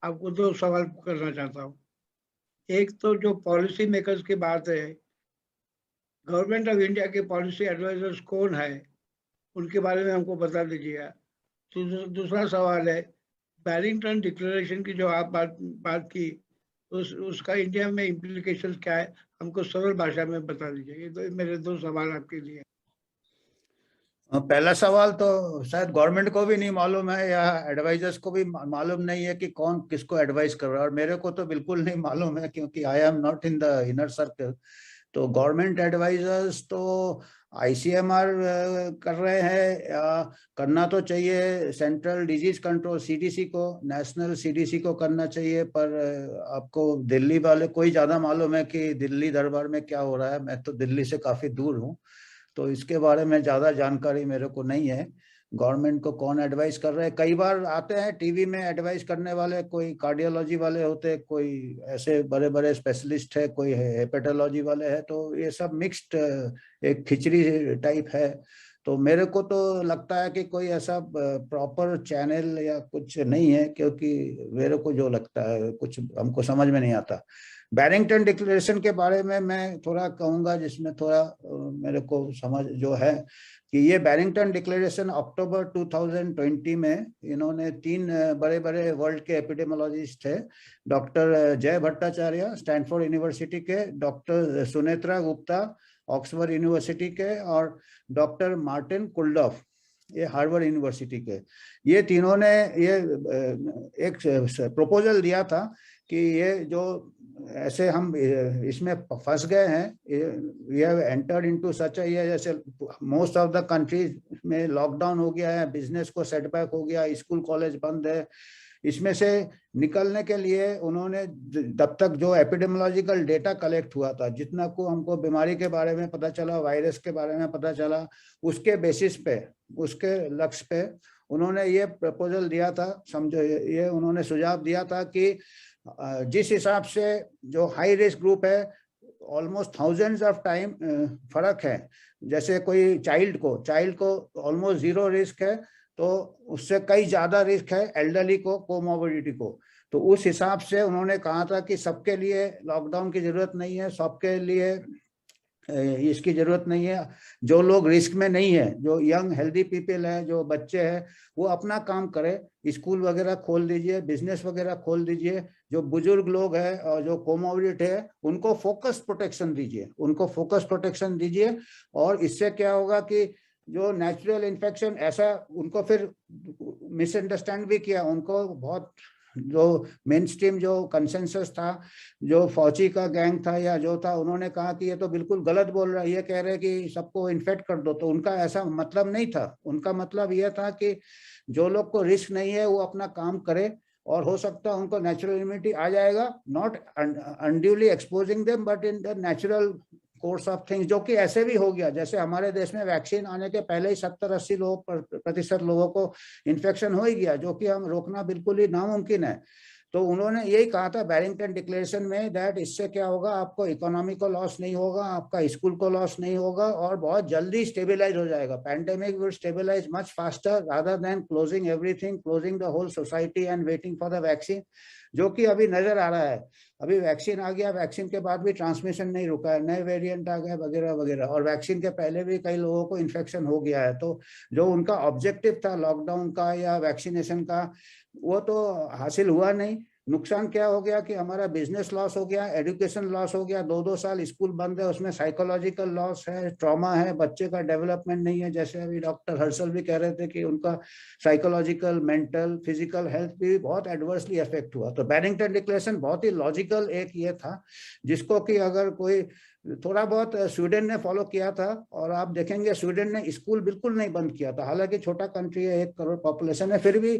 आपको दो सवाल करना चाहता हूँ। एक तो जो पॉलिसी मेकर्स की बात है, गवर्नमेंट ऑफ इंडिया के पॉलिसी एडवाइजर्स कौन है, उनके बारे में हमको बता दीजिएगा। दूसरा सवाल है, बैरिंगटन डिक्लेरेशन की जो आप बात की, उसका इंडिया में इम्प्लीकेशन क्या है, हमको सरल भाषा में बता दीजिए। ये तो मेरे दो सवाल आपके लिए। पहला सवाल तो शायद गवर्नमेंट को भी नहीं मालूम है या एडवाइजर्स को भी मालूम नहीं है कि कौन किसको एडवाइस कर रहा है, और मेरे को तो बिल्कुल नहीं मालूम है क्योंकि I am not in the inner circle. तो गवर्नमेंट एडवाइजर्स तो आईसीएमआर कर रहे हैं, या करना तो चाहिए सेंट्रल डिजीज कंट्रोल सीडीसी को, नेशनल सीडीसी को करना चाहिए। पर आपको दिल्ली वाले को ही ज्यादा मालूम है कि दिल्ली दरबार में क्या हो रहा है। मैं तो दिल्ली से काफी दूर हूँ, तो इसके बारे में ज्यादा जानकारी मेरे को नहीं है गवर्नमेंट को कौन एडवाइस कर रहे हैं। कई बार आते हैं टीवी में एडवाइस करने वाले, कोई कार्डियोलॉजी वाले होते, कोई ऐसे बड़े बड़े स्पेशलिस्ट है, कोई हेपेटोलॉजी वाले हैं, तो ये सब मिक्स्ड एक खिचड़ी टाइप है। तो मेरे को तो लगता है कि कोई ऐसा प्रॉपर चैनल या कुछ नहीं है, क्योंकि मेरे को जो लगता है कुछ हमको समझ में नहीं आता। बैरिंगटन डिक्लेरेशन के बारे में मैं थोड़ा कहूंगा, जिसमें थोड़ा मेरे को समझ जो है कि ये बैरिंगटन डिक्लेरेशन अक्टूबर 2020 में इन्होंने तीन बड़े बड़े वर्ल्ड के एपिडेमोलॉजिस्ट थे, डॉक्टर जय भट्टाचार्य स्टैनफोर्ड यूनिवर्सिटी के, doctor Sunetra Gupta Oxford university के, और डॉक्टर मार्टिन कुल्डॉफ ये हार्वर्ड यूनिवर्सिटी के। ये तीनों ने ये एक प्रपोजल दिया था कि ये जो ऐसे हम इसमें फंस गए हैं, we have entered into such a, ये जैसे मोस्ट ऑफ द कंट्रीज में लॉकडाउन हो गया है, बिजनेस को सेटबैक हो गया, स्कूल कॉलेज बंद है, इसमें से निकलने के लिए उन्होंने तब तक जो एपिडेमियोलॉजिकल डेटा कलेक्ट हुआ था, जितना को हमको बीमारी के बारे में पता चला, वायरस के बारे में पता चला, उसके बेसिस पे, उसके लक्ष्य पे उन्होंने ये प्रपोजल दिया था, समझो ये उन्होंने सुझाव दिया था कि जिस हिसाब से जो हाई रिस्क ग्रुप है, ऑलमोस्ट थाउजेंड्स ऑफ टाइम फर्क है। जैसे कोई चाइल्ड को ऑलमोस्ट जीरो रिस्क है, तो उससे कई ज्यादा रिस्क है एल्डरली को, कोमोबिडिटी को। तो उस हिसाब से उन्होंने कहा था कि सबके लिए लॉकडाउन की जरूरत नहीं है, सबके लिए इसकी जरूरत नहीं है। जो लोग रिस्क में नहीं है, जो यंग हेल्दी पीपल है, जो बच्चे हैं, वो अपना काम करे, स्कूल वगैरह खोल दीजिए, बिजनेस वगैरह खोल दीजिए। जो बुजुर्ग लोग हैं और जो कोमोबिडिटी है, उनको फोकस प्रोटेक्शन दीजिए, उनको फोकस प्रोटेक्शन दीजिए। और इससे क्या होगा कि जो नेचुरल इन्फेक्शन, ऐसा उनको फिर मिसअंडरस्टैंड भी किया, उनको बहुत जो मेन स्ट्रीम जो कंसेंसस था, जो फौजी का गैंग था या जो था, उन्होंने कहा कि ये तो बिल्कुल गलत बोल रहा है, ये कह रहे हैं कि सबको इन्फेक्ट कर दो। तो उनका ऐसा मतलब नहीं था, उनका मतलब यह था कि जो लोग को रिस्क नहीं है वो अपना काम करे, और हो सकता है उनको नेचुरल इम्यूनिटी आ जाएगा, not unduly exposing them but in the natural course of things, जो कि ऐसे भी हो गया। जैसे हमारे देश में वैक्सीन आने के पहले ही 70-80 प्रतिशत लोगों को इन्फेक्शन हो ही गया, जो कि हम रोकना बिल्कुल ही नामुमकिन है। तो उन्होंने यही कहा था बैरिंगटन डिक्लेरेशन में, दैट इससे क्या होगा, आपको इकोनॉमी को लॉस नहीं होगा, आपका स्कूल को लॉस नहीं होगा, और बहुत जल्दी स्टेबलाइज हो जाएगा। Pandemic will stabilize much faster rather than closing everything, closing the whole society and waiting for the vaccine, जो कि अभी नजर आ रहा है। अभी वैक्सीन आ गया, वैक्सीन के बाद भी ट्रांसमिशन नहीं रुका है, नए वेरिएंट आ गए वगैरह वगैरह, और वैक्सीन के पहले भी कई लोगों को इन्फेक्शन हो गया है। तो जो उनका ऑब्जेक्टिव था लॉकडाउन का या वैक्सीनेशन का, वो तो हासिल हुआ नहीं। नुकसान क्या हो गया कि हमारा बिजनेस लॉस हो गया, एजुकेशन लॉस हो गया, 2-2 साल स्कूल बंद है, उसमें साइकोलॉजिकल लॉस है, ट्रॉमा है, बच्चे का डेवलपमेंट नहीं है। जैसे अभी डॉक्टर हर्षल भी कह रहे थे कि उनका साइकोलॉजिकल, मेंटल, फिजिकल हेल्थ भी बहुत एडवर्सली अफेक्ट हुआ। तो बैरिंगटन डिक्लेरेशन बहुत ही लॉजिकल एक ये था, जिसको कि अगर कोई थोड़ा बहुत स्वीडन ने फॉलो किया था, और आप देखेंगे स्वीडन ने स्कूल बिल्कुल नहीं बंद किया था, हालांकि छोटा कंट्री है, 1 करोड़ पॉपुलेशन है, फिर भी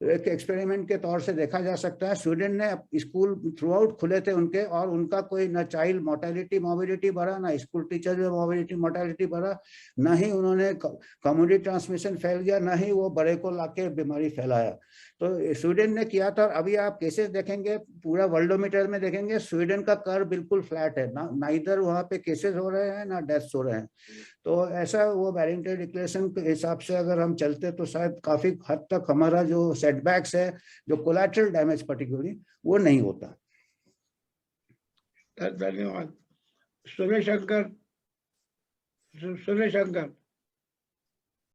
एक एक्सपेरिमेंट के तौर से देखा जा सकता है। स्वीडन ने स्कूल थ्रू आउट खुले थे उनके, और उनका कोई ना चाइल्ड मोर्टेलिटी मोबिलिटी बढ़ा, ना स्कूल टीचर में मोबिलिटी मोर्टेलिटी बढ़ा, ना ही उन्होंने कम्युनिटी ट्रांसमिशन फैल गया, ना ही वो बड़े को लाके बीमारी फैलाया। तो स्वीडन ने किया था, और अभी आप केसेस देखेंगे पूरा वर्ल्डोमीटर में देखेंगे, स्वीडन का कर्व बिल्कुल फ्लैट है ना, ना इधर वहां पे केसेस हो रहे हैं ना डेथ्स हो रहे हैं। तो ऐसा वो बैरिंगटन डिक्लेरेशन के हिसाब से अगर हम चलते तो शायद काफी हद तक हमारा जो सेटबैक्स है, जो कोलैटरल डैमेज पर्टिकुलरली, वो नहीं होता। धन्यवाद। सुरेश शंकर